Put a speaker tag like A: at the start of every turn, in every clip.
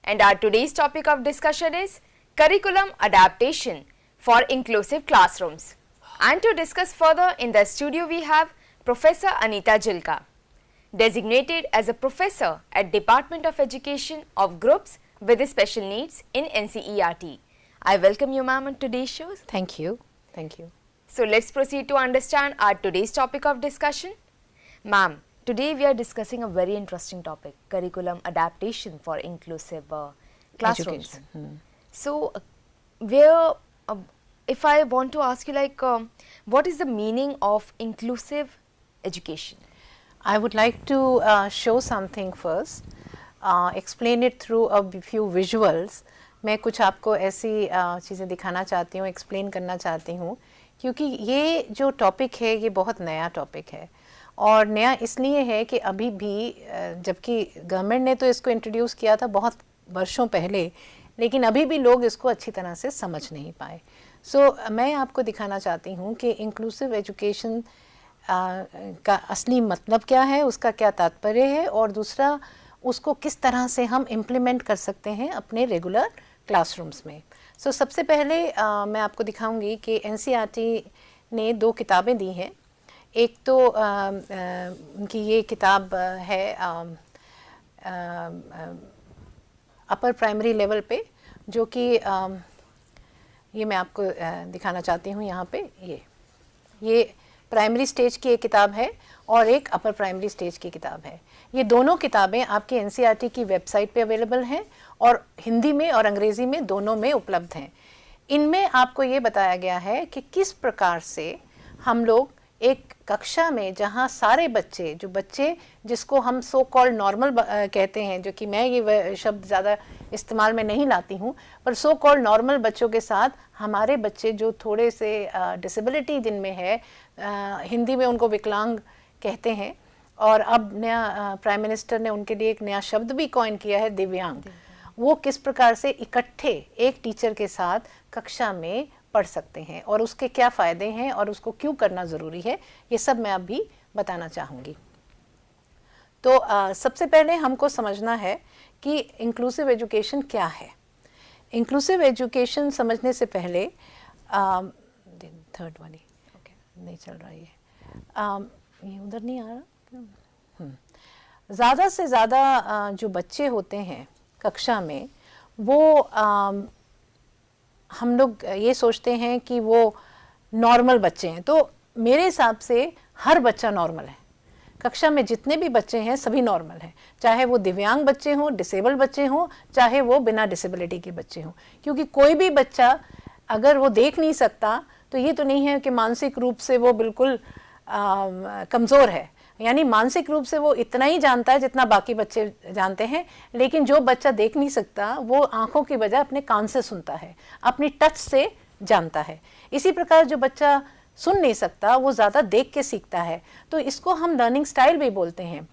A: and our today's topic of discussion is curriculum adaptation for inclusive classrooms. And to discuss further, in the studio we have Professor Anita Jilka, designated as a professor at Department of Education of Groups with Special Needs in NCERT. I welcome you, ma'am, on today's show.
B: Thank you. Thank you.
A: So let's proceed to understand our today's topic of discussion. Ma'am, today we are discussing a very interesting topic, curriculum adaptation for inclusive classrooms. So, if I want to ask you, like, what is the meaning of inclusive education?
B: I would like to show something first, explain it through a few visuals. मैं कुछ आपको ऐसी चीज़ें दिखाना चाहती हूँ, explain करना चाहती हूँ, क्योंकि ये जो टॉपिक है ये बहुत नया टॉपिक है और नया इसलिए है कि अभी भी, जबकि गवर्नमेंट ने तो इसको इंट्रोड्यूस किया था बहुत वर्षों पहले, लेकिन अभी भी लोग इसको अच्छी तरह से समझ नहीं पाए. मैं आपको दिखाना चाहती हूँ कि इंक्लूसिव एजुकेशन का असली मतलब क्या है, उसका क्या तात्पर्य है और दूसरा उसको किस तरह से हम इम्प्लीमेंट कर सकते हैं अपने रेगुलर क्लासरूम्स में. सबसे पहले मैं आपको दिखाऊंगी कि एनसीईआरटी ने 2 किताबें दी हैं. एक तो उनकी ये किताब है अपर प्राइमरी लेवल पे, जो कि ये मैं आपको दिखाना चाहती हूँ. यहाँ पे ये प्राइमरी स्टेज की एक किताब है और एक अपर प्राइमरी स्टेज की किताब है. ये दोनों किताबें आपके एनसीईआरटी की वेबसाइट पे अवेलेबल हैं और हिंदी में और अंग्रेज़ी में दोनों में उपलब्ध हैं. इनमें आपको ये बताया गया है कि किस प्रकार से हम लोग एक कक्षा में, जहाँ सारे बच्चे, जो बच्चे जिसको हम सो कॉल्ड नॉर्मल कहते हैं, जो कि मैं ये शब्द ज़्यादा इस्तेमाल में नहीं लाती हूँ, पर सो कॉल्ड नॉर्मल बच्चों के साथ हमारे बच्चे जो थोड़े से डिसेबिलिटी जिनमें है, हिंदी में उनको विकलांग कहते हैं और अब नया प्राइम मिनिस्टर ने उनके लिए एक नया शब्द भी कॉइन किया है, दिव्यांग. वो किस प्रकार से इकट्ठे एक टीचर के साथ कक्षा में पढ़ सकते हैं और उसके क्या फ़ायदे हैं और उसको क्यों करना ज़रूरी है, ये सब मैं अभी बताना चाहूँगी. तो सबसे पहले हमको समझना है कि इंक्लूसिव एजुकेशन क्या है. इंक्लूसिव एजुकेशन समझने से पहले थर्ड वाली नहीं चल रहा है, ये उधर नहीं आ रहा. ज़्यादा से ज़्यादा जो बच्चे होते हैं कक्षा में, वो हम लोग ये सोचते हैं कि वो नॉर्मल बच्चे हैं. तो मेरे हिसाब से हर बच्चा नॉर्मल है. कक्षा में जितने भी बच्चे हैं सभी नॉर्मल हैं, चाहे वो दिव्यांग बच्चे हों, डिसेबल बच्चे हों, चाहे वो बिना डिसेबिलिटी के बच्चे हों. क्योंकि कोई भी बच्चा अगर वो देख नहीं सकता तो ये तो नहीं है कि मानसिक रूप से वो बिल्कुल कमज़ोर है. यानी मानसिक रूप से वो इतना ही जानता है जितना बाकी बच्चे जानते हैं, लेकिन जो बच्चा देख नहीं सकता वो आँखों की बजाय अपने कान से सुनता है, अपनी टच से जानता है. इसी प्रकार जो बच्चा सुन नहीं सकता वो ज़्यादा देख के सीखता है. तो इसको हम लर्निंग स्टाइल भी बोलते हैं.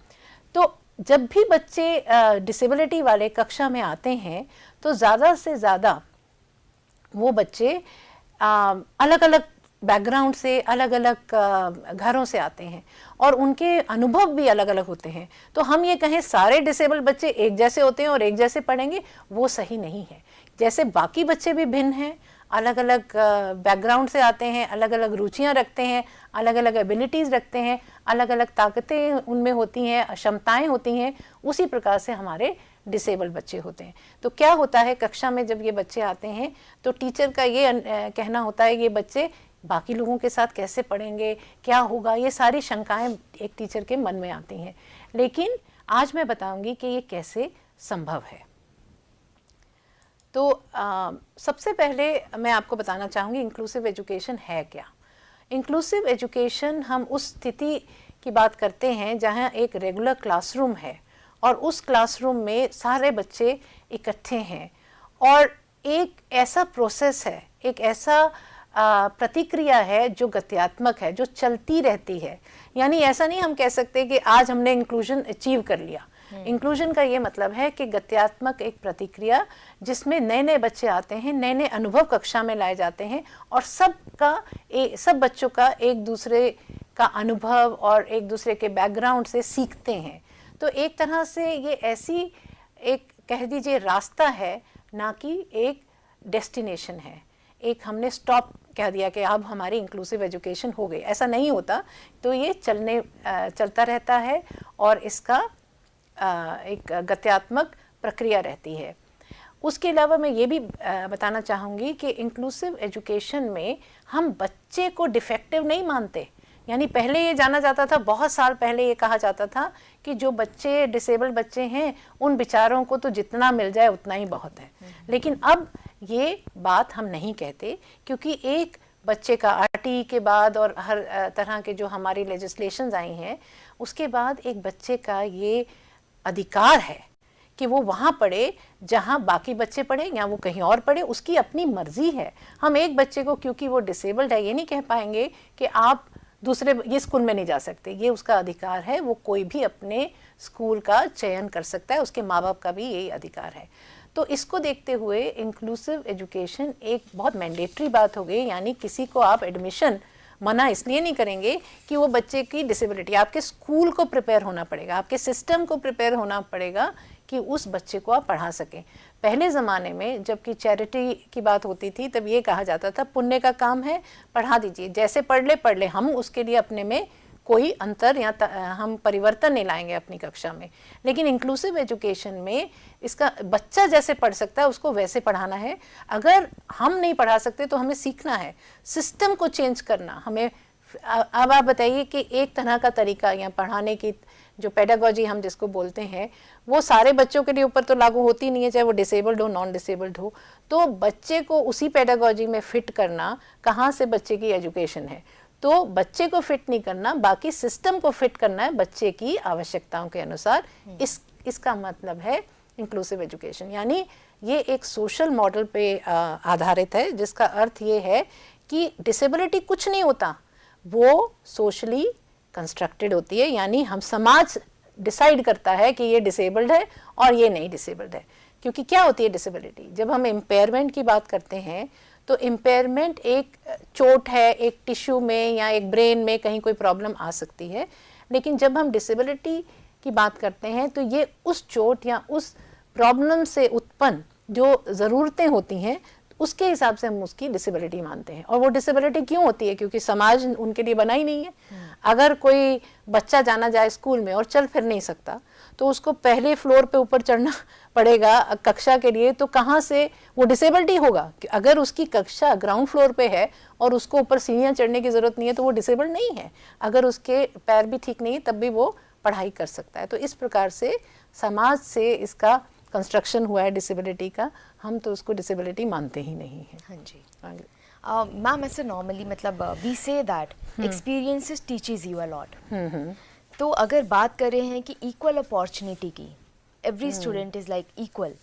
B: तो जब भी बच्चे डिसेबिलिटी वाले कक्षा में आते हैं तो ज़्यादा से ज़्यादा वो बच्चे अलग अलग बैकग्राउंड से, अलग अलग घरों से आते हैं और उनके अनुभव भी अलग अलग होते हैं. तो हम ये कहें सारे डिसेबल बच्चे एक जैसे होते हैं और एक जैसे पढ़ेंगे, वो सही नहीं है. जैसे बाकी बच्चे भी भिन्न हैं, अलग अलग बैकग्राउंड से आते हैं, अलग अलग रुचियां रखते हैं, अलग अलग एबिलिटीज़ रखते हैं, अलग अलग ताकतें उनमें होती हैं, क्षमताएँ होती हैं, उसी प्रकार से हमारे डिसेबल बच्चे होते हैं. तो क्या होता है, कक्षा में जब ये बच्चे आते हैं तो टीचर का ये कहना होता है ये बच्चे बाकी लोगों के साथ कैसे पढ़ेंगे, क्या होगा, ये सारी शंकाएं एक टीचर के मन में आती हैं. लेकिन आज मैं बताऊंगी कि ये कैसे संभव है. तो सबसे पहले मैं आपको बताना चाहूँगी इंक्लूसिव एजुकेशन है क्या. इंक्लूसिव एजुकेशन हम उस स्थिति की बात करते हैं जहाँ एक रेगुलर क्लासरूम है और उस क्लासरूम में सारे बच्चे इकट्ठे हैं और एक ऐसा प्रोसेस है, एक ऐसा प्रतिक्रिया है जो गत्यात्मक है, जो चलती रहती है. यानी ऐसा नहीं हम कह सकते कि आज हमने इंक्लूजन अचीव कर लिया. इंक्लूजन का ये मतलब है कि गत्यात्मक एक प्रतिक्रिया जिसमें नए नए बच्चे आते हैं, नए नए अनुभव कक्षा में लाए जाते हैं और सब बच्चों का एक दूसरे का अनुभव और एक दूसरे के बैकग्राउंड से सीखते हैं. तो एक तरह से ये ऐसी एक कह दीजिए रास्ता है, ना कि एक डेस्टिनेशन है। एक हमने स्टॉप कह दिया कि अब हमारी इंक्लूसिव एजुकेशन हो गई, ऐसा नहीं होता। तो ये चलता रहता है और इसका एक गत्यात्मक प्रक्रिया रहती है। उसके अलावा मैं ये भी बताना चाहूँगी कि इंक्लूसिव एजुकेशन में हम बच्चे को डिफेक्टिव नहीं मानते। यानी पहले ये जाना जाता था, बहुत साल पहले ये कहा जाता था कि जो बच्चे डिसेबल्ड बच्चे हैं उन बेचारों को तो जितना मिल जाए उतना ही बहुत है। लेकिन अब ये बात हम नहीं कहते, क्योंकि एक बच्चे का आरटीई के बाद और हर तरह के जो हमारी लेजिस्लेशंस आई हैं उसके बाद एक बच्चे का ये अधिकार है कि वो वहाँ पढ़े जहाँ बाकी बच्चे पढ़े या वो कहीं और पढ़े, उसकी अपनी मर्जी है। हम एक बच्चे को क्योंकि वो डिसेबल्ड है ये नहीं कह पाएंगे कि आप दूसरे ये स्कूल में नहीं जा सकते। ये उसका अधिकार है, वो कोई भी अपने स्कूल का चयन कर सकता है, उसके माँ बाप का भी यही अधिकार है। तो इसको देखते हुए इंक्लूसिव एजुकेशन एक बहुत मैंडेटरी बात हो गई। यानी किसी को आप एडमिशन मना इसलिए नहीं करेंगे कि वो बच्चे की डिसेबिलिटी, आपके स्कूल को प्रिपेयर होना पड़ेगा, आपके सिस्टम को प्रिपेयर होना पड़ेगा कि उस बच्चे को आप पढ़ा सकें। पहले ज़माने में जबकि चैरिटी की बात होती थी तब ये कहा जाता था पुण्य का काम है, पढ़ा दीजिए, जैसे पढ़ ले, हम उसके लिए अपने में कोई अंतर या हम परिवर्तन नहीं लाएंगे अपनी कक्षा में। लेकिन इंक्लूसिव एजुकेशन में इसका बच्चा जैसे पढ़ सकता है उसको वैसे पढ़ाना है। अगर हम नहीं पढ़ा सकते तो हमें सीखना है, सिस्टम को चेंज करना हमें। अब आप बताइए कि एक तरह का तरीका या पढ़ाने की जो पेडागोजी हम जिसको बोलते हैं वो सारे बच्चों के लिए ऊपर तो लागू होती नहीं है, चाहे वो डिसेबल्ड हो नॉन डिसेबल्ड हो। तो बच्चे को उसी पेडागोजी में फिट करना कहाँ से बच्चे की एजुकेशन है। तो बच्चे को फिट नहीं करना, बाकी सिस्टम को फिट करना है बच्चे की आवश्यकताओं के अनुसार। इसका मतलब है इंक्लूसिव एजुकेशन। यानी ये एक सोशल मॉडल पे आधारित है, जिसका अर्थ ये है कि डिसेबिलिटी कुछ नहीं होता, वो सोशली कंस्ट्रक्टेड होती है। यानी हम समाज डिसाइड करता है कि ये डिसेबल्ड है और ये नहीं डिसेबल्ड है। क्योंकि क्या होती है डिसेबिलिटी, जब हम इम्पेयरमेंट की बात करते हैं तो इम्पेयरमेंट एक चोट है, एक टिश्यू में या एक ब्रेन में कहीं कोई प्रॉब्लम आ सकती है। लेकिन जब हम डिसेबिलिटी की बात करते हैं तो ये उस चोट या उस प्रॉब्लम से उत्पन्न जो ज़रूरतें होती हैं उसके हिसाब से हम उसकी डिसेबिलिटी मानते हैं। और वो डिसेबिलिटी क्यों होती है, क्योंकि समाज उनके लिए बना ही नहीं है। अगर कोई बच्चा जाना जाए स्कूल में और चल फिर नहीं सकता तो उसको पहले फ्लोर पे ऊपर चढ़ना पड़ेगा कक्षा के लिए, तो कहाँ से वो डिसेबिलिटी होगा। अगर उसकी कक्षा ग्राउंड फ्लोर पे है और उसको ऊपर सीढ़ियाँ चढ़ने की ज़रूरत नहीं है तो वो डिसेबल्ड नहीं है। अगर उसके पैर भी ठीक नहीं है तब भी वो पढ़ाई कर सकता है। तो इस प्रकार से समाज से इसका कंस्ट्रक्शन हुआ है डिसेबिलिटी का, हम तो उसको डिसेबिलिटी मानते ही नहीं हैं।
A: हाँ जी मैम, ऐसे नॉर्मली मतलब we say that experiences teaches you a lot. तो अगर बात कर रहे हैं कि इक्वल अपॉर्चुनिटी की, every student is like equal,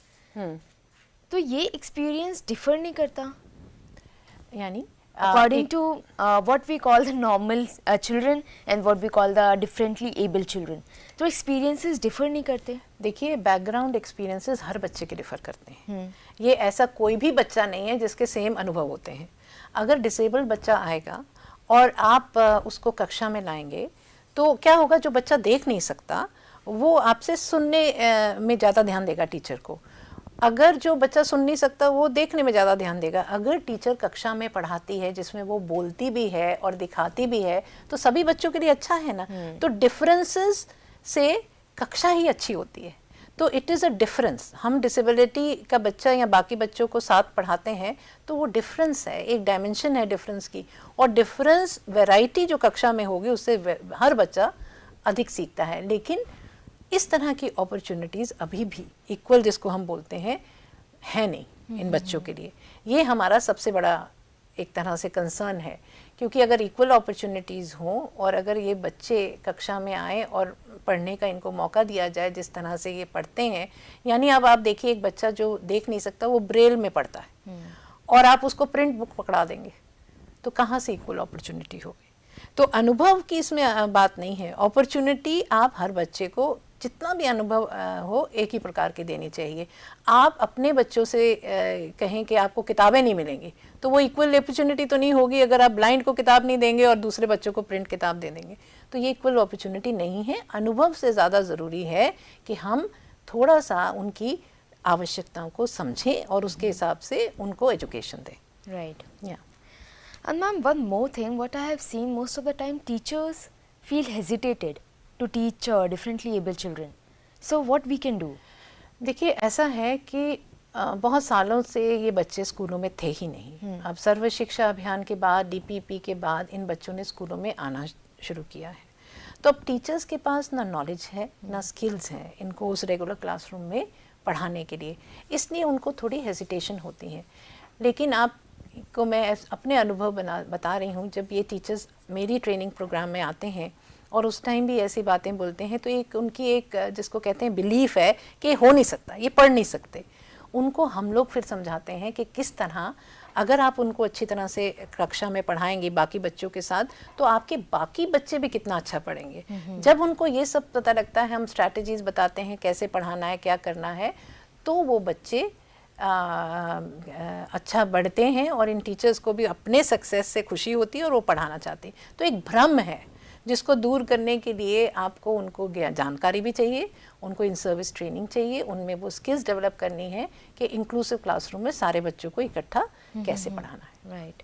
A: तो ये एक्सपीरियंस डिफर नहीं करता
B: यानी
A: according to what we call the normal children and what we call the differently able children, तो experiences differ नहीं करते?
B: देखिए बैकग्राउंड एक्सपीरियंसेस हर बच्चे के डिफर करते हैं। ये ऐसा कोई भी बच्चा नहीं है जिसके सेम अनुभव होते हैं। अगर डिसेबल्ड बच्चा आएगा और आप उसको कक्षा में लाएंगे तो क्या होगा, जो बच्चा देख नहीं सकता वो आपसे सुनने में ज़्यादा ध्यान देगा टीचर को। अगर जो बच्चा सुन नहीं सकता वो देखने में ज़्यादा ध्यान देगा। अगर टीचर कक्षा में पढ़ाती है जिसमें वो बोलती भी है और दिखाती भी है तो सभी बच्चों के लिए अच्छा है ना। तो डिफरेंसेस से कक्षा ही अच्छी होती है। तो इट इज़ अ डिफरेंस। हम डिसेबिलिटी का बच्चा या बाकी बच्चों को साथ पढ़ाते हैं तो वो डिफरेंस है, एक डायमेंशन है डिफरेंस की। और डिफरेंस वैरायटी जो कक्षा में होगी उससे हर बच्चा अधिक सीखता है। लेकिन इस तरह की अपॉर्चुनिटीज़ अभी भी इक्वल जिसको हम बोलते हैं है नहीं इन बच्चों के लिए। ये हमारा सबसे बड़ा एक तरह से कंसर्न है, क्योंकि अगर इक्वल अपॉर्चुनिटीज़ हों और अगर ये बच्चे कक्षा में आए और पढ़ने का इनको मौका दिया जाए जिस तरह से ये पढ़ते हैं। यानी अब आप देखिए एक बच्चा जो देख नहीं सकता वो ब्रेल में पढ़ता है और आप उसको प्रिंट बुक पकड़ा देंगे तो कहाँ से इक्वल अपॉर्चुनिटी होगी। तो अनुभव की इसमें बात नहीं है। अपॉर्चुनिटी आप हर बच्चे को जितना भी अनुभव हो एक ही प्रकार की देनी चाहिए। आप अपने बच्चों से कहें कि आपको किताबें नहीं मिलेंगी तो वो इक्वल अपॉर्चुनिटी तो नहीं होगी। अगर आप ब्लाइंड को किताब नहीं देंगे और दूसरे बच्चों को प्रिंट किताब दे देंगे तो ये इक्वल अपॉर्चुनिटी नहीं है। अनुभव से ज़्यादा ज़रूरी है कि हम थोड़ा सा उनकी आवश्यकताओं को समझें और उसके हिसाब से उनको एजुकेशन दें.
A: Right.
B: Yeah.
A: And ma'am, one more thing, what I have seen most of the time, teachers feel hesitated to teach differently able children. So what we can do?
B: देखिए ऐसा है कि बहुत सालों से ये बच्चे स्कूलों में थे ही नहीं. अब सर्व शिक्षा अभियान के बाद, डीपीपी के बाद इन बच्चों ने स्कूलों में आना शुरू किया है. तो अब टीचर्स के पास ना नॉलेज है ना स्किल्स हैं इनको उस रेगुलर क्लासरूम में पढ़ाने के लिए, इसलिए उनको थोड़ी हेजिटेशन होती है. लेकिन आपको मैं अपने अनुभव बता रही हूँ, जब ये टीचर्स मेरी ट्रेनिंग प्रोग्राम में आते हैं और उस टाइम भी ऐसी बातें बोलते हैं, तो एक उनकी एक जिसको कहते हैं बिलीफ है कि हो नहीं सकता, ये पढ़ नहीं सकते. उनको हम लोग फिर समझाते हैं कि किस तरह अगर आप उनको अच्छी तरह से कक्षा में पढ़ाएंगे बाकी बच्चों के साथ, तो आपके बाकी बच्चे भी कितना अच्छा पढ़ेंगे. जब उनको ये सब पता लगता है, हम स्ट्रैटेजीज बताते हैं कैसे पढ़ाना है, क्या करना है, तो वो बच्चे अच्छा बढ़ते हैं और इन टीचर्स को भी अपने सक्सेस से खुशी होती है और वो पढ़ाना चाहते हैं. तो एक भ्रम है जिसको दूर करने के लिए आपको उनको जानकारी भी चाहिए, उनको इन सर्विस ट्रेनिंग चाहिए, उनमें वो स्किल्स डेवलप करनी है कि इंक्लूसिव क्लासरूम में सारे बच्चों को इकट्ठा कैसे पढ़ाना है.
A: Right.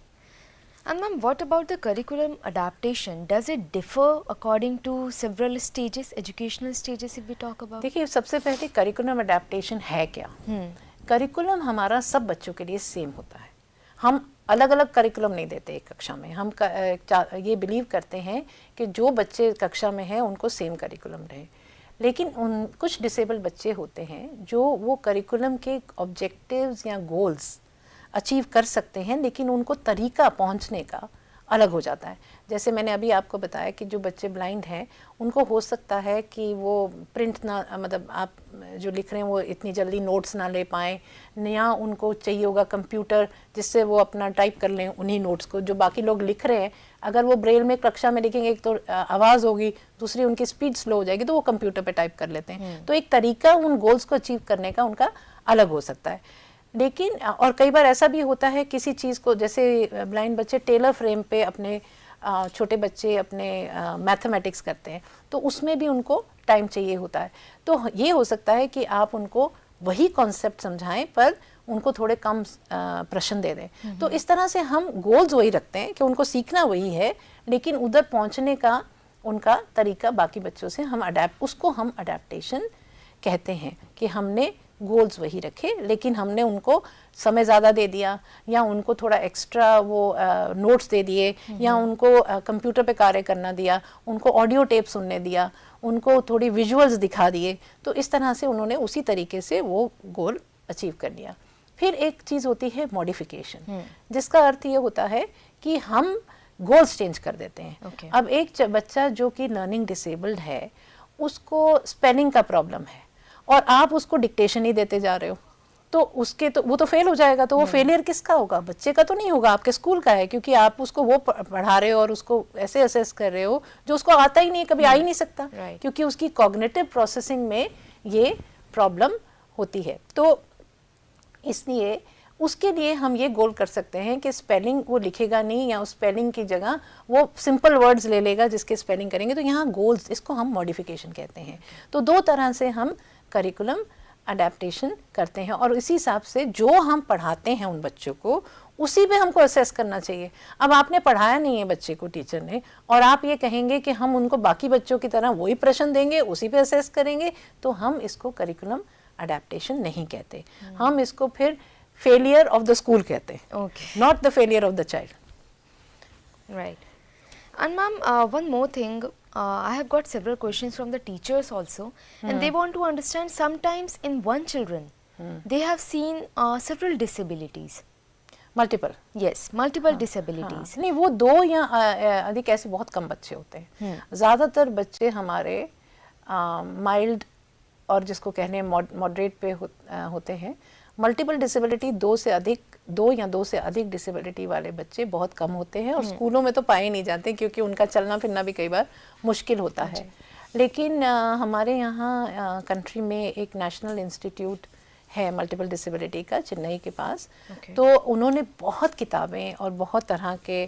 A: And ma'am, what about the curriculum adaptation? Does it differ according to several stages, educational stages if we talk about?
B: देखिए सबसे पहले करिकुलम अडेप्टेशन है क्या. करिकुलम हमारा सब बच्चों के लिए सेम होता है. हम अलग अलग करिकुलम नहीं देते एक कक्षा में. हम ये बिलीव करते हैं कि जो बच्चे कक्षा में हैं उनको सेम करिकुलम रहे. लेकिन उन कुछ डिसेबल बच्चे होते हैं जो वो करिकुलम के ऑब्जेक्टिव्स या गोल्स अचीव कर सकते हैं, लेकिन उनको तरीका पहुंचने का अलग हो जाता है. जैसे मैंने अभी आपको बताया कि जो बच्चे ब्लाइंड हैं उनको हो सकता है कि वो प्रिंट ना, मतलब आप जो लिख रहे हैं वो इतनी जल्दी नोट्स ना ले पाएँ, या उनको चाहिए होगा कंप्यूटर जिससे वो अपना टाइप कर लें उन्हीं नोट्स को. जो बाकी लोग लिख रहे हैं अगर वो ब्रेल में कक्षा में लिखेंगे, एक तो आवाज़ होगी, दूसरी उनकी स्पीड स्लो हो जाएगी, तो वो कंप्यूटर पे टाइप कर लेते हैं. तो एक तरीका उन गोल्स को अचीव करने का उनका अलग हो सकता है. लेकिन और कई बार ऐसा भी होता है किसी चीज़ को, जैसे ब्लाइंड बच्चे टेलर फ्रेम पे अपने छोटे बच्चे अपने मैथमेटिक्स करते हैं, तो उसमें भी उनको टाइम चाहिए होता है. तो ये हो सकता है कि आप उनको वही कॉन्सेप्ट समझाएं पर उनको थोड़े कम प्रश्न दे दें. तो इस तरह से हम गोल्स वही रखते हैं कि उनको सीखना वही है, लेकिन उधर पहुंचने का उनका तरीका बाकी बच्चों से हम उसको हम अडेप्टेशन कहते हैं कि हमने गोल्स वही रखे, लेकिन हमने उनको समय ज़्यादा दे दिया, या उनको थोड़ा एक्स्ट्रा वो नोट्स दे दिए, या उनको कंप्यूटर पे कार्य करना दिया, उनको ऑडियो टेप सुनने दिया, उनको थोड़ी विजुअल्स दिखा दिए. तो इस तरह से उन्होंने उसी तरीके से वो गोल अचीव कर लिया. फिर एक चीज़ होती है मॉडिफिकेशन, जिसका अर्थ ये होता है कि हम गोल्स चेंज कर देते हैं. अब एक बच्चा जो कि लर्निंग डिसेबल्ड है, उसको स्पेलिंग का प्रॉब्लम है और आप उसको डिक्टेशन ही देते जा रहे हो, तो उसके तो वो तो फेल हो जाएगा. तो वो फेलियर किसका होगा? बच्चे का तो नहीं होगा, आपके स्कूल का है, क्योंकि आप उसको वो पढ़ा रहे हो और उसको ऐसे असेस कर रहे हो जो उसको आता ही नहीं, कभी आ ही नहीं सकता, क्योंकि उसकी कॉग्निटिव प्रोसेसिंग में ये प्रॉब्लम होती है. तो इसलिए उसके लिए हम ये गोल कर सकते हैं कि स्पेलिंग वो लिखेगा नहीं, या उस स्पेलिंग की जगह वो सिंपल वर्ड्स ले लेगा जिसके स्पेलिंग करेंगे. तो यहाँ गोल्स, इसको हम मॉडिफिकेशन कहते हैं. तो दो तरह से हम करिकुलम अडेप्टेशन करते हैं, और इसी हिसाब से जो हम पढ़ाते हैं उन बच्चों को उसी पे हमको असेस करना चाहिए. अब आपने पढ़ाया नहीं है बच्चे को, टीचर ने, और आप ये कहेंगे कि हम उनको बाकी बच्चों की तरह वही प्रश्न देंगे, उसी पे असेस करेंगे, तो हम इसको करिकुलम अडेप्टेशन नहीं कहते. हम इसको फिर फेलियर ऑफ द स्कूल कहते हैं, not the failure of the child.
A: Right. And ma'am, one more thing, I have got several questions from the teachers also, and they want to understand sometimes in one children, they have seen several disabilities.
B: Multiple.
A: Yes, multiple disabilities.
B: नहीं, वो दो या अधिक ऐसे बहुत कम बच्चे होते हैं. ज़्यादातर बच्चे हमारे माइल्ड और जिसको कहने मॉडरेट पे होते हैं. मल्टीपल डिसेबिलिटी दो या दो से अधिक डिसेबिलिटी वाले बच्चे बहुत कम होते हैं, और स्कूलों में तो पाए नहीं जाते क्योंकि उनका चलना फिरना भी कई बार मुश्किल होता है. लेकिन हमारे यहाँ कंट्री में एक नेशनल इंस्टीट्यूट है मल्टीपल डिसेबिलिटी का, चेन्नई के पास. तो उन्होंने बहुत किताबें और बहुत तरह के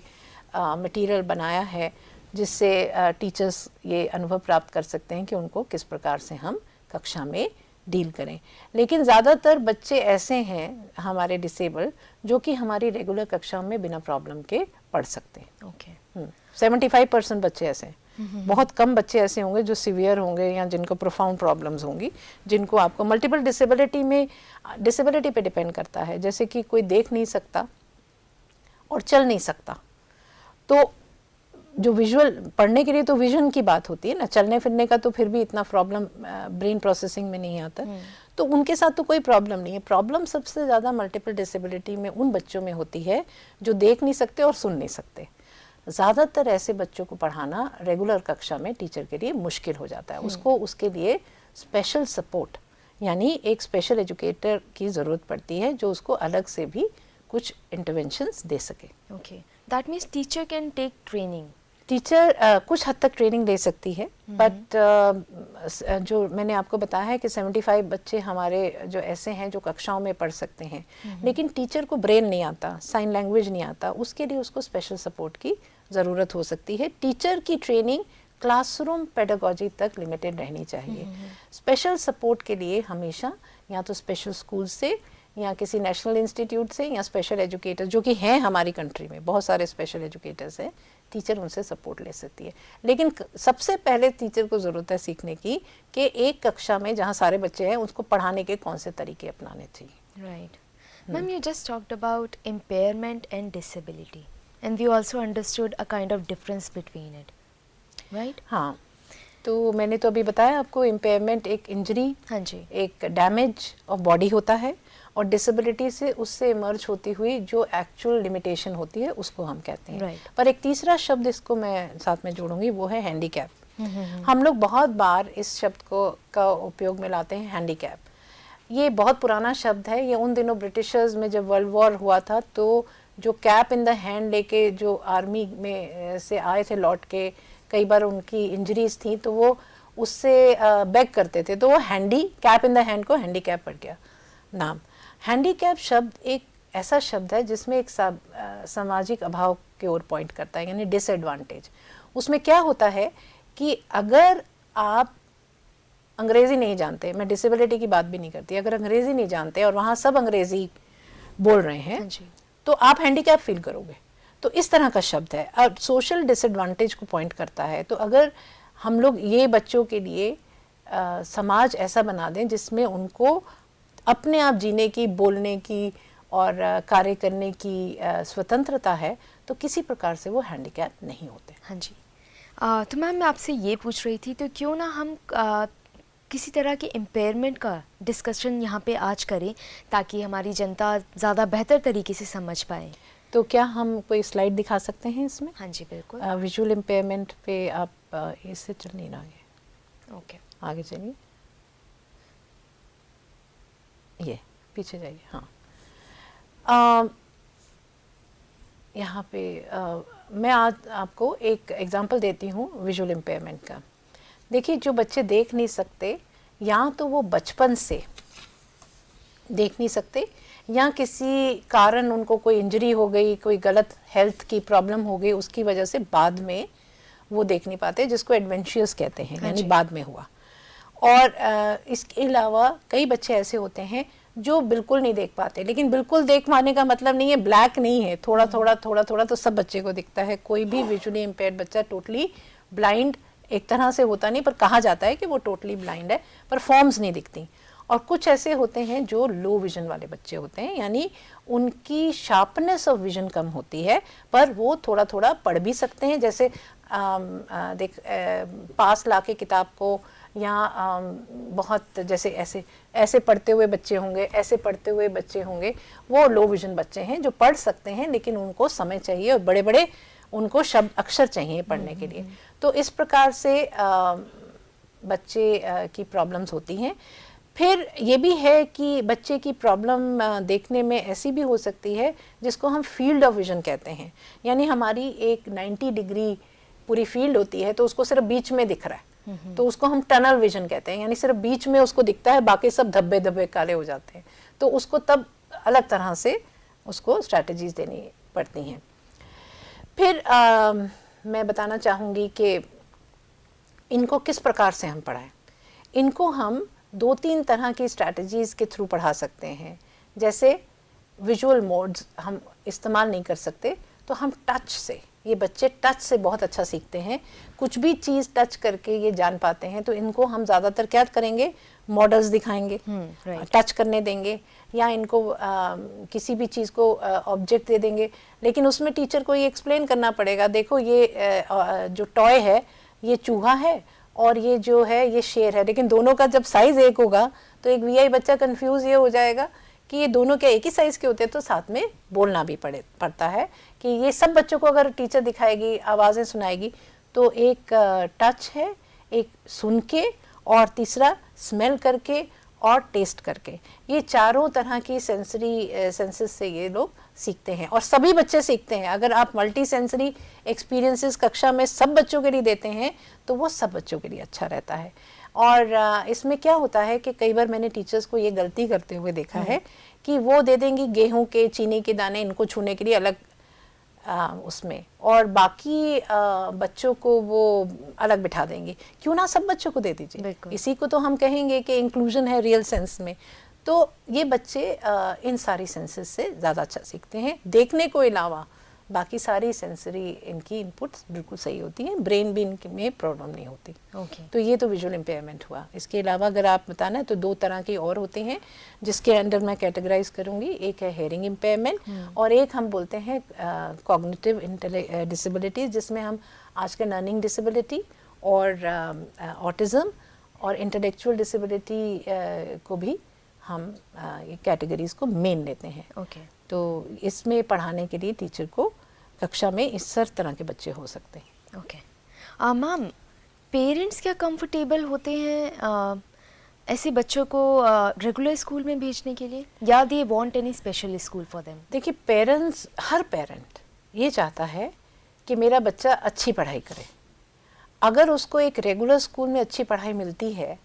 B: मटेरियल बनाया है जिससे टीचर्स ये अनुभव प्राप्त कर सकते हैं कि उनको किस प्रकार से हम कक्षा में डील करें। लेकिन ज़्यादातर बच्चे ऐसे हैं हमारे डिसेबल जो कि हमारी रेगुलर कक्षा में बिना प्रॉब्लम के पढ़ सकते हैं।
A: ओके
B: 75% बच्चे ऐसे हैं। बहुत कम बच्चे ऐसे होंगे जो सीवियर होंगे या जिनको प्रोफाउंड प्रॉब्लम्स होंगी, जिनको आपको मल्टीपल डिसेबिलिटी में, डिसेबिलिटी पे डिपेंड करता है। जैसे कि कोई देख नहीं सकता और चल नहीं सकता, तो जो विजुअल पढ़ने के लिए तो विजन की बात होती है ना, चलने फिरने का तो फिर भी इतना प्रॉब्लम ब्रेन प्रोसेसिंग में नहीं आता, तो उनके साथ तो कोई प्रॉब्लम नहीं है। प्रॉब्लम सबसे ज़्यादा मल्टीपल डिसेबिलिटी में उन बच्चों में होती है जो देख नहीं सकते और सुन नहीं सकते। ज़्यादातर ऐसे बच्चों को पढ़ाना रेगुलर कक्षा में टीचर के लिए मुश्किल हो जाता है। उसको उसके लिए स्पेशल सपोर्ट यानी एक स्पेशल एजुकेटर की ज़रूरत पड़ती है जो उसको अलग से भी कुछ इंटरवेंशंस दे सके।
A: Okay, that means teacher can take training.
B: Teacher कुछ हद तक ट्रेनिंग दे सकती है, बट जो मैंने आपको बताया है कि 75 बच्चे हमारे जो ऐसे हैं जो कक्षाओं में पढ़ सकते हैं, लेकिन टीचर को ब्रेल नहीं आता, साइन लैंग्वेज नहीं आता, उसके लिए उसको स्पेशल सपोर्ट की ज़रूरत हो सकती है। टीचर की ट्रेनिंग क्लासरूम पेडागोजी तक लिमिटेड रहनी चाहिए। स्पेशल सपोर्ट के लिए हमेशा या तो स्पेशल स्कूल से या किसी नेशनल इंस्टीट्यूट से या स्पेशल एजुकेटर जो कि हैं हमारी कंट्री में, बहुत सारे स्पेशल एजुकेटर्स हैं, टीचर उनसे सपोर्ट ले सकती है। लेकिन सबसे पहले टीचर को ज़रूरत है सीखने की कि एक कक्षा में जहाँ सारे बच्चे हैं उसको पढ़ाने के कौन से तरीके अपनाने चाहिए।
A: Right ma'am, you just talked about impairment and disability, and we also understood a kind of difference between it, right?
B: हाँ, तो मैंने तो अभी बताया आपको, इम्पेयरमेंट एक इंजरी,
A: हाँ जी,
B: एक डैमेज ऑफ बॉडी होता है, और डिसेबिलिटी से उससे इमर्ज होती हुई जो एक्चुअल लिमिटेशन होती है उसको हम कहते हैं।
A: Right.
B: पर एक तीसरा शब्द इसको मैं साथ में जोड़ूंगी, वो है हैंडीकैप। हम लोग बहुत बार इस शब्द को का उपयोग में लाते हैं, हैंडीकैप। ये बहुत पुराना शब्द है, ये उन दिनों ब्रिटिशर्स में जब वर्ल्ड वॉर हुआ था तो जो कैप इन द हैंड लेके जो आर्मी में से आए थे लौट के, कई बार उनकी इंजरीज थी तो वो उससे बैक करते थे, तो वो handy cap in the hand को हैंडीकैप पड़ गया नाम। हैंडीकैप शब्द एक ऐसा शब्द है जिसमें एक सामाजिक अभाव की ओर पॉइंट करता है, यानी डिसएडवांटेज। उसमें क्या होता है कि अगर आप अंग्रेज़ी नहीं जानते, मैं डिसेबिलिटी की बात भी नहीं करती, अगर अंग्रेज़ी नहीं जानते और वहाँ सब अंग्रेज़ी बोल रहे हैं तो आप हैंडीकैप फील करोगे। तो इस तरह का शब्द है और सोशल डिसएडवांटेज को पॉइंट करता है। तो अगर हम लोग ये बच्चों के लिए समाज ऐसा बना दें जिसमें उनको अपने आप जीने की, बोलने की और कार्य करने की स्वतंत्रता है, तो किसी प्रकार से वो हैंडीकैप नहीं होते।
A: हाँ जी। तो मैम मैं आपसे ये पूछ रही थी, तो क्यों ना हम किसी तरह के इम्पेयरमेंट का डिस्कशन यहाँ पे आज करें ताकि हमारी जनता ज़्यादा बेहतर तरीके से समझ पाए।
B: तो क्या हम कोई स्लाइड दिखा सकते हैं इसमें?
A: हाँ जी बिल्कुल।
B: विजुअल इम्पेयरमेंट पे आप इससे चल नहीं रहा है।
A: ओके,
B: आगे चलिए, ये पीछे जाइए। हाँ, यहाँ पे मैं आज आपको एक एग्जांपल देती हूँ विजुअल इम्पेयरमेंट का। देखिए, जो बच्चे देख नहीं सकते, या तो वो बचपन से देख नहीं सकते या किसी कारण उनको कोई इंजरी हो गई, कोई गलत हेल्थ की प्रॉब्लम हो गई, उसकी वजह से बाद में वो देख नहीं पाते, जिसको एडवेंशियस कहते हैं, यानी बाद में हुआ। और इसके अलावा कई बच्चे ऐसे होते हैं जो बिल्कुल नहीं देख पाते। लेकिन बिल्कुल देख पाने का मतलब नहीं है ब्लैक नहीं है, थोड़ा थोड़ा थोड़ा थोड़ा तो सब बच्चे को दिखता है। कोई भी विजुअली इम्पेयर्ड बच्चा टोटली ब्लाइंड एक तरह से होता नहीं, पर कहा जाता है कि वो टोटली ब्लाइंड है, पर फॉर्म्स नहीं दिखती। और कुछ ऐसे होते हैं जो लो विजन वाले बच्चे होते हैं, यानी उनकी शार्पनेस ऑफ विजन कम होती है, पर वो थोड़ा थोड़ा पढ़ भी सकते हैं। जैसे पास लाके किताब को, या बहुत जैसे ऐसे ऐसे पढ़ते हुए बच्चे होंगे, ऐसे पढ़ते हुए बच्चे होंगे, वो लो विजन बच्चे हैं जो पढ़ सकते हैं, लेकिन उनको समय चाहिए और बड़े बड़े उनको शब्द अक्षर चाहिए पढ़ने के लिए। तो इस प्रकार से बच्चे की प्रॉब्लम्स होती हैं। फिर ये भी है कि बच्चे की प्रॉब्लम देखने में ऐसी भी हो सकती है जिसको हम फील्ड ऑफ विजन कहते हैं, यानी हमारी एक 90 डिग्री पूरी फील्ड होती है तो उसको सिर्फ बीच में दिख रहा है, तो उसको हम टनल विजन कहते हैं, यानी सिर्फ बीच में उसको दिखता है, बाकी सब धब्बे धब्बे काले हो जाते हैं। तो उसको तब अलग तरह से उसको स्ट्रैटेजीज देनी पड़ती हैं। फिर मैं बताना चाहूँगी कि इनको किस प्रकार से हम पढ़ाएं। इनको हम 2-3 तरह की स्ट्रैटेजीज़ के थ्रू पढ़ा सकते हैं। जैसे विजुअल मोड्स हम इस्तेमाल नहीं कर सकते, तो हम टच से, ये बच्चे टच से बहुत अच्छा सीखते हैं, कुछ भी चीज़ टच करके ये जान पाते हैं। तो इनको हम ज़्यादातर क्या करेंगे, मॉडल्स दिखाएंगे, टच करने देंगे, या इनको किसी भी चीज़ को ऑब्जेक्ट दे देंगे, लेकिन उसमें टीचर को ये एक्सप्लेन करना पड़ेगा, देखो ये जो टॉय है ये चूहा है और ये जो है ये शेर है, लेकिन दोनों का जब साइज़ एक होगा तो एक वीआई बच्चा कंफ्यूज ये हो जाएगा कि ये दोनों क्या एक ही साइज़ के होते हैं। तो साथ में बोलना भी पड़ता है कि ये सब बच्चों को अगर टीचर दिखाएगी, आवाज़ें सुनाएगी, तो एक टच है, एक सुन के, और तीसरा स्मेल करके और टेस्ट करके, ये चारों तरह की सेंसरी सेंसेस से ये लोग सीखते हैं और सभी बच्चे सीखते हैं। अगर आप मल्टी सेंसरी एक्सपीरियंसेस कक्षा में सब बच्चों के लिए देते हैं तो वो सब बच्चों के लिए अच्छा रहता है। और इसमें क्या होता है कि कई बार मैंने टीचर्स को ये गलती करते हुए देखा है कि वो दे देंगी गेहूं के, चीनी के दाने इनको छूने के लिए अलग उसमें, और बाकी बच्चों को वो अलग बिठा देंगे। क्यों ना सब बच्चों को दे दीजिए, इसी को तो हम कहेंगे कि इंक्लूजन है रियल सेंस में। तो ये बच्चे इन सारी सेंसेस से ज़्यादा अच्छा सीखते हैं। देखने को अलावा बाकी सारी सेंसरी इनकी इनपुट्स बिल्कुल सही होती हैं, ब्रेन भी इनके में प्रॉब्लम नहीं होती। तो ये तो विजुअल इम्पेयरमेंट हुआ। इसके अलावा अगर आप बताना है तो 2 तरह की और होते हैं जिसके अंडर मैं कैटेगराइज करूँगी। एक है हेयरिंग इम्पेयरमेंट और एक हम बोलते हैं कॉग्निटिव डिसेबिलिटीज़, जिसमें हम आजकल लर्निंग डिसेबिलिटी और ऑटिज़म और इंटेलेक्चुअल डिसेबिलिटी को भी हम ये कैटेगरीज को मेन लेते हैं। तो इसमें पढ़ाने के लिए टीचर को कक्षा में इस तरह के बच्चे हो सकते हैं।
A: मैम, पेरेंट्स क्या कंफर्टेबल होते हैं ऐसे बच्चों को रेगुलर स्कूल में भेजने के लिए, या they want any special school for them?
B: देखिए, पेरेंट्स, हर पेरेंट ये चाहता है कि मेरा बच्चा अच्छी पढ़ाई करे। अगर उसको एक रेगुलर स्कूल में अच्छी पढ़ाई मिलती है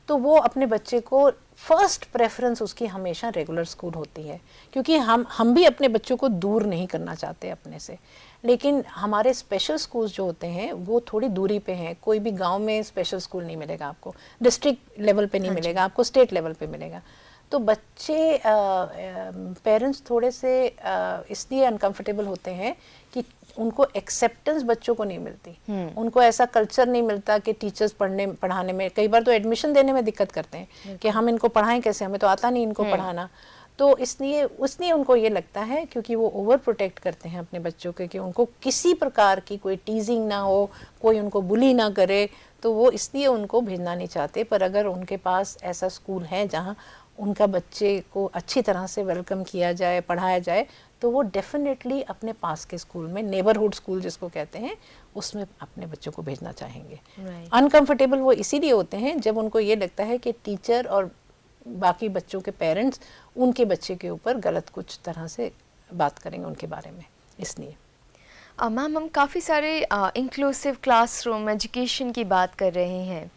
B: तो वो अपने बच्चे को फर्स्ट प्रेफरेंस उसकी हमेशा रेगुलर स्कूल होती है, क्योंकि हम भी अपने बच्चों को दूर नहीं करना चाहते अपने से। लेकिन हमारे स्पेशल स्कूल्स जो होते हैं वो थोड़ी दूरी पे हैं। कोई भी गांव में स्पेशल स्कूल नहीं मिलेगा आपको, डिस्ट्रिक्ट लेवल पे नहीं मिलेगा आपको, स्टेट लेवल पे मिलेगा। तो बच्चे पेरेंट्स थोड़े से इसलिए अनकंफर्टेबल होते हैं कि उनको एक्सेप्टेंस बच्चों को नहीं मिलती, उनको ऐसा कल्चर नहीं मिलता कि टीचर्स पढ़ाने में, कई बार तो एडमिशन देने में दिक्कत करते हैं कि हम इनको पढ़ाएं कैसे, हमें तो आता नहीं इनको पढ़ाना। तो इसलिए उनको ये लगता है, क्योंकि वो ओवर प्रोटेक्ट करते हैं अपने बच्चों के, कि उनको किसी प्रकार की कोई टीजिंग ना हो, कोई उनको बुली ना करे, तो वो इसलिए उनको भेजना नहीं चाहते। पर अगर उनके पास ऐसा स्कूल है जहाँ उनका बच्चे को अच्छी तरह से वेलकम किया जाए, पढ़ाया जाए, तो वो डेफिनेटली अपने पास के स्कूल में, नेबरहुड स्कूल जिसको कहते हैं, उसमें अपने बच्चों को भेजना चाहेंगे। अनकंफर्टेबल वो इसीलिए होते हैं जब उनको ये लगता है कि टीचर और बाकी बच्चों के पेरेंट्स उनके बच्चे के ऊपर गलत कुछ तरह से बात करेंगे उनके बारे में। इसलिए
A: मैम, हम काफ़ी सारे इंक्लूसिव क्लासरूम एजुकेशन की बात कर रहे हैं,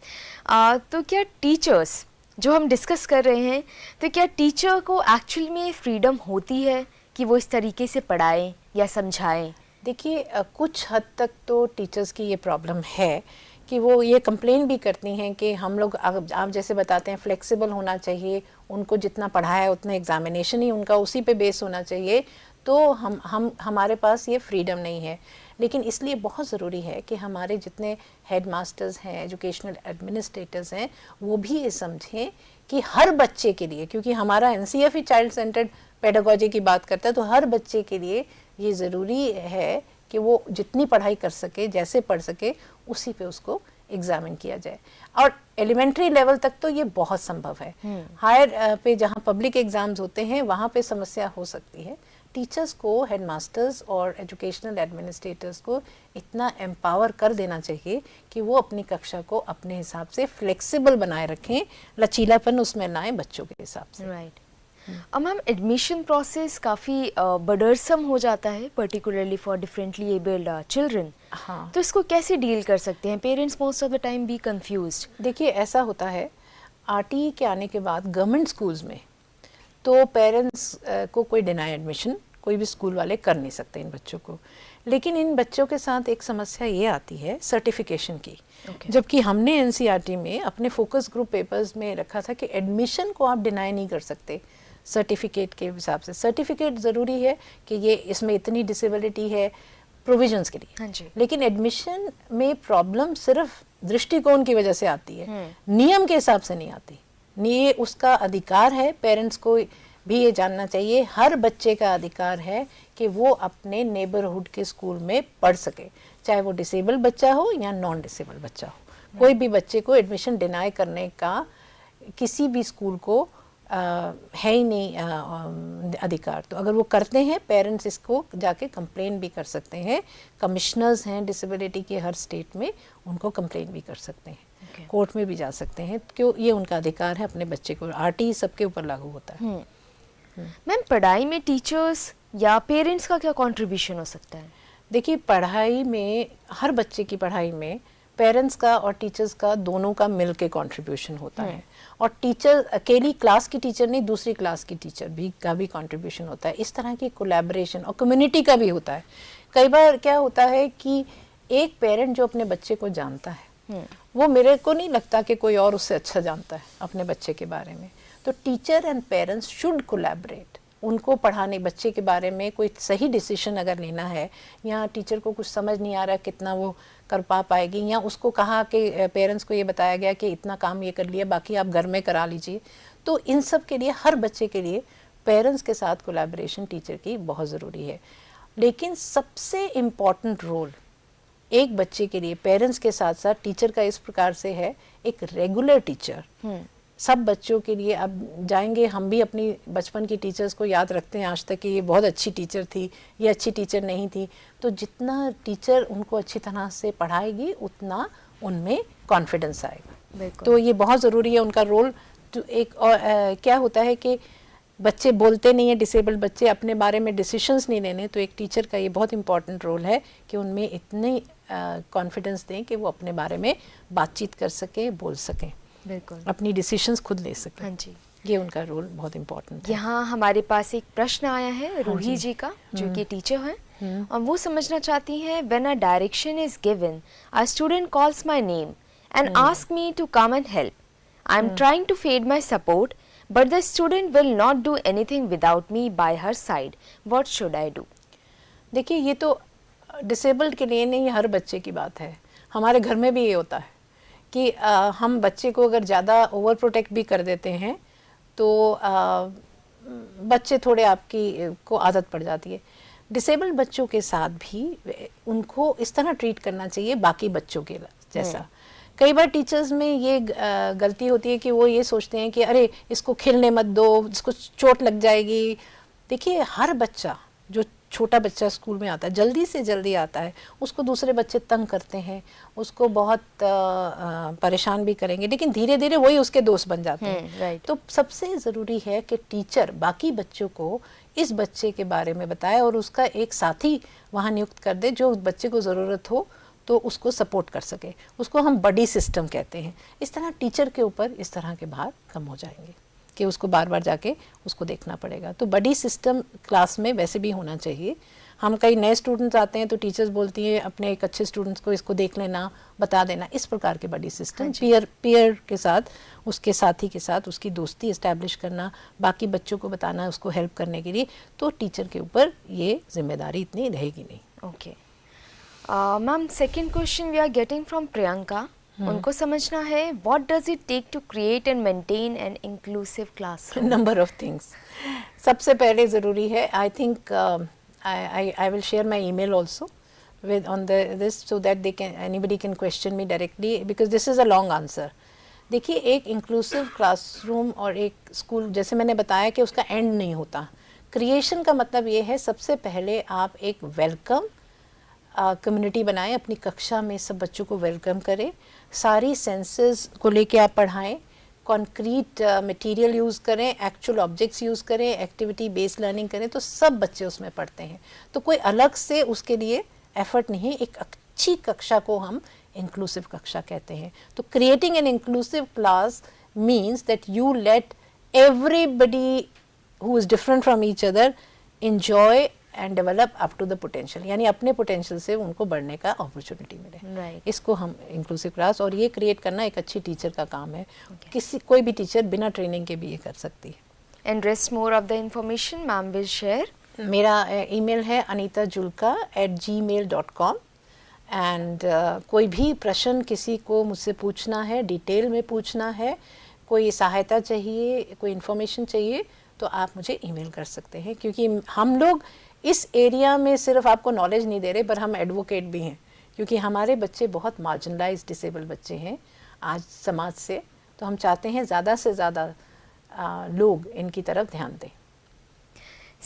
A: तो क्या टीचर्स जो हम डिस्कस कर रहे हैं, तो क्या टीचर को एक्चुअल में फ्रीडम होती है कि वो इस तरीके से पढ़ाएं या समझाएं?
B: देखिए, कुछ हद तक तो टीचर्स की ये प्रॉब्लम है कि वो ये कंप्लेन भी करती हैं कि हम लोग, आप जैसे बताते हैं, फ्लेक्सिबल होना चाहिए, उनको जितना पढ़ाया है उतना एग्जामिनेशन ही उनका उसी पे बेस होना चाहिए, तो हमारे पास ये फ्रीडम नहीं है। लेकिन इसलिए बहुत ज़रूरी है कि हमारे जितने हेड मास्टर्स हैं, एजुकेशनल एडमिनिस्ट्रेटर्स हैं, वो भी ये समझें कि हर बच्चे के लिए, क्योंकि हमारा एनसीएफ ही चाइल्ड सेंटर्ड पेडागोजी की बात करता है, तो हर बच्चे के लिए ये ज़रूरी है कि वो जितनी पढ़ाई कर सके, जैसे पढ़ सके, उसी पे उसको एग्जामिन किया जाए। और एलिमेंट्री लेवल तक तो ये बहुत संभव है। हायर पे जहाँ पब्लिक एग्जाम्स होते हैं वहाँ पे समस्या हो सकती है। टीचर्स को, हेडमास्टर्स और एजुकेशनल एडमिनिस्ट्रेटर्स को इतना एम्पावर कर देना चाहिए कि वो अपनी कक्षा को अपने हिसाब से फ्लेक्सिबल बनाए रखें, लचीलापन उसमें लाएं बच्चों के हिसाब से।
A: राइट। मैम, एडमिशन प्रोसेस काफ़ी बर्डरसम हो जाता है, particularly for differently abled children.
B: हाँ, तो
A: इसको कैसे डील कर सकते हैं? Parents most of the time B confused.
B: देखिए, ऐसा होता है, आरटीई के आने के बाद गवर्नमेंट स्कूल्स में तो पेरेंट्स को कोई डिनाई एडमिशन कोई भी स्कूल वाले कर नहीं सकते इन बच्चों को। लेकिन इन बच्चों के साथ एक समस्या ये आती है सर्टिफिकेशन की।
A: Okay.
B: जबकि हमने एनसीईआरटी में अपने फोकस ग्रुप पेपर्स में रखा था कि एडमिशन को आप डिनाई नहीं कर सकते सर्टिफिकेट के हिसाब से। सर्टिफिकेट ज़रूरी है कि ये इसमें इतनी डिसेबिलिटी है प्रोविजंस के लिए,
A: हाँ जी।
B: लेकिन एडमिशन में प्रॉब्लम सिर्फ दृष्टिकोण की वजह से आती है, नियम के हिसाब से नहीं आती। ये उसका अधिकार है, पेरेंट्स को भी ये जानना चाहिए, हर बच्चे का अधिकार है कि वो अपने नेबरहुड के स्कूल में पढ़ सके, चाहे वो डिसेबल बच्चा हो या नॉन डिसेबल बच्चा हो। कोई भी बच्चे को एडमिशन डिनाई करने का किसी भी स्कूल को है ही नहीं अधिकार। तो अगर वो करते हैं पेरेंट्स इसको जाके कंप्लेन भी कर सकते हैं। कमिश्नर्स हैं डिसेबिलिटी के हर स्टेट में, उनको कंप्लेन भी कर सकते हैं, कोर्ट में भी जा सकते हैं, क्यों ये उनका अधिकार है अपने बच्चे को। आरटी सबके ऊपर लागू होता है।
A: मैम, पढ़ाई में टीचर्स या पेरेंट्स का क्या कंट्रीब्यूशन हो सकता है?
B: देखिए, पढ़ाई में हर बच्चे की पढ़ाई में पेरेंट्स का और टीचर्स का दोनों का मिल के कॉन्ट्रीब्यूशन होता है। और टीचर अकेली क्लास की टीचर नहीं, दूसरी क्लास की टीचर भी का भी कंट्रीब्यूशन होता है। इस तरह की कोलैबोरेशन और कम्युनिटी का भी होता है। कई बार क्या होता है कि एक पेरेंट जो अपने बच्चे को जानता है, वो मेरे को नहीं लगता कि कोई और उससे अच्छा जानता है अपने बच्चे के बारे में। तो teacher and parents should collaborate. उनको पढ़ाने बच्चे के बारे में कोई सही डिसीजन अगर लेना है, या टीचर को कुछ समझ नहीं आ रहा कितना वो कर पाएगी, या उसको कहा कि पेरेंट्स को ये बताया गया कि इतना काम ये कर लिया, बाकी आप घर में करा लीजिए, तो इन सब के लिए हर बच्चे के लिए पेरेंट्स के साथ कोलैबोरेशन टीचर की बहुत ज़रूरी है। लेकिन सबसे इम्पॉर्टेंट रोल एक बच्चे के लिए पेरेंट्स के साथ साथ टीचर का इस प्रकार से है, एक रेगुलर टीचर। सब बच्चों के लिए अब जाएंगे, हम भी अपनी बचपन की टीचर्स को याद रखते हैं आज तक कि ये बहुत अच्छी टीचर थी, ये अच्छी टीचर नहीं थी। तो जितना टीचर उनको अच्छी तरह से पढ़ाएगी उतना उनमें कॉन्फिडेंस आएगा। तो ये बहुत ज़रूरी है उनका रोल। तो एक और क्या होता है कि बच्चे बोलते नहीं हैं, डिसेबल बच्चे अपने बारे में डिसीशंस नहीं लेने, तो एक टीचर का ये बहुत इंपॉर्टेंट रोल है कि उनमें इतनी कॉन्फिडेंस दें कि वो अपने बारे में बातचीत कर सकें, बोल सकें,
A: बिल्कुल
B: अपनी डिसीशंस खुद ले सकें।
A: हाँ जी,
B: ये उनका रोल बहुत इम्पोर्टेंट है।
A: यहाँ हमारे पास एक प्रश्न आया है रूही जी का, जो कि टीचर हैं, और वो समझना चाहती हैं, when a direction is given, a student calls my name and ask me to come and help, I am trying to fade my support, but the student will not do anything without me by her side, what should I do?
B: देखिए, ये तो disabled के लिए नहीं, हर बच्चे की बात है। हमारे घर में भी ये होता है कि हम बच्चे को अगर ज़्यादा ओवर प्रोटेक्ट भी कर देते हैं तो बच्चे थोड़े आपकी को आदत पड़ जाती है। डिसेबल्ड बच्चों के साथ भी उनको इस तरह ट्रीट करना चाहिए बाकी बच्चों के जैसा। कई बार टीचर्स में ये गलती होती है कि वो ये सोचते हैं कि अरे इसको खेलने मत दो, इसको चोट लग जाएगी। देखिए, हर बच्चा, जो छोटा बच्चा स्कूल में आता है, जल्दी से जल्दी आता है, उसको दूसरे बच्चे तंग करते हैं, उसको बहुत परेशान भी करेंगे, लेकिन धीरे धीरे वही उसके दोस्त बन जाते हैं। तो सबसे ज़रूरी है कि टीचर बाकी बच्चों को इस बच्चे के बारे में बताए और उसका एक साथी वहाँ नियुक्त कर दे जो बच्चे को ज़रूरत हो तो उसको सपोर्ट कर सके। उसको हम बडी सिस्टम कहते हैं। इस तरह टीचर के ऊपर इस तरह के भार कम हो जाएंगे कि उसको बार बार जाके उसको देखना पड़ेगा। तो बडी सिस्टम क्लास में वैसे भी होना चाहिए। हम कई नए स्टूडेंट्स आते हैं तो टीचर्स बोलती हैं अपने एक अच्छे स्टूडेंट्स को इसको देख लेना, बता देना, इस प्रकार के बडी सिस्टम। पीयर के साथ, उसके साथी के साथ उसकी दोस्ती इस्टेब्लिश करना, बाकी बच्चों को बताना उसको हेल्प करने के लिए, तो टीचर के ऊपर ये जिम्मेदारी इतनी रहेगी नहीं।
A: Okay ma'am, second question we are getting from Priyanka. उनको समझना है, what does it take to create and maintain an inclusive classroom?
B: Number of things. सबसे पहले ज़रूरी है, I think I will share my email also with on this so that anybody can question me directly because this is a long answer. देखिए, एक inclusive classroom और एक school, जैसे मैंने बताया कि उसका एंड नहीं होता। क्रिएशन का मतलब ये है, सबसे पहले आप एक वेलकम कम्युनिटी बनाएं, अपनी कक्षा में सब बच्चों को वेलकम करें, सारी सेंसेस को लेके आप पढ़ाएं, कॉन्क्रीट मटेरियल यूज़ करें, एक्चुअल ऑब्जेक्ट्स यूज़ करें, एक्टिविटी बेस्ड लर्निंग करें, तो सब बच्चे उसमें पढ़ते हैं। तो कोई अलग से उसके लिए एफर्ट नहीं। एक अच्छी कक्षा को हम इंक्लूसिव कक्षा कहते हैं। तो creating an inclusive class means that you let everybody who is different from each other enjoy and develop up to the potential, यानी अपने पोटेंशियल से उनको बढ़ने का अपॉर्चुनिटी मिले।
A: Right.
B: इसको हम इंक्लूसिव क्लास, और ये क्रिएट करना एक अच्छी टीचर का काम है। कोई भी टीचर बिना ट्रेनिंग के भी ये कर सकती है।
A: And rest more of the information ma'am will share.
B: मेरा ईमेल है anita.julka@gmail.com एंड कोई भी प्रश्न किसी को मुझसे पूछना है, डिटेल में पूछना है, कोई सहायता चाहिए, कोई इन्फॉर्मेशन चाहिए, तो आप मुझे ईमेल कर सकते हैं, क्योंकि हम लोग इस एरिया में सिर्फ आपको नॉलेज नहीं दे रहे, पर हम एडवोकेट भी हैं, क्योंकि हमारे बच्चे बहुत मार्जिनलाइज डिसेबल बच्चे हैं आज समाज से। तो हम चाहते हैं ज़्यादा से ज़्यादा लोग इनकी तरफ ध्यान दें।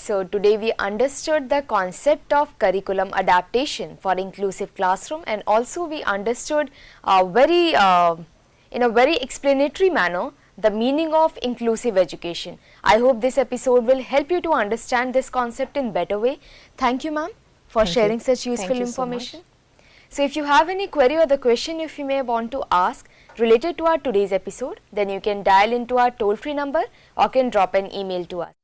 A: So today we understood the concept of curriculum adaptation for inclusive classroom, and also we understood in a very explanatory manner the meaning of inclusive education. I hope this episode will help you to understand this concept in better way. Thank you ma'am for
B: Thank
A: sharing
B: you.
A: such
B: Thank
A: useful
B: you so
A: information. So if you have any query or the question if you may want to ask related to our today's episode, then you can dial into our toll free number or can drop an email to us.